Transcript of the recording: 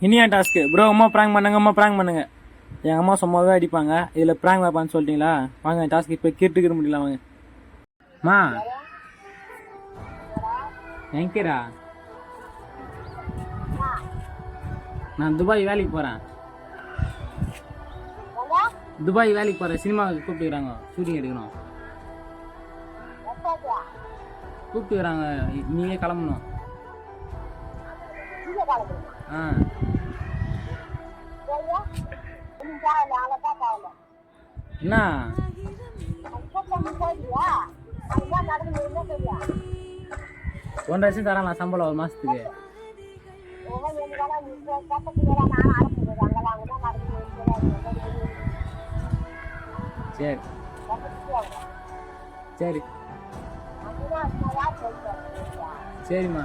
Iniya task bro அம்மா prank பண்ணுங்க. எங்கள் அம்மா சும்மாவே அடிப்பாங்க. இதில் ப்ராங்க் வைப்பான்னு சொல்லிட்டீங்களா? வாங்க டாஸ்க்கு இப்போ கேட்டுக்கிற முடியல வாங்க. மா எங்கேரா? நான் துபாய் வேலைக்கு போகிறேன். சினிமாவுக்கு கூப்பிட்டுக்கிறாங்க, ஷூட்டிங் எடுக்கணும். கூப்பிட்டுக்கிறாங்க, நீயே கிளம்பணும். ஆ என்ன 1,00,000 தரலாம் சம்பளம் ஒரு மாதத்துக்கு. சரி சரி சரிம்மா.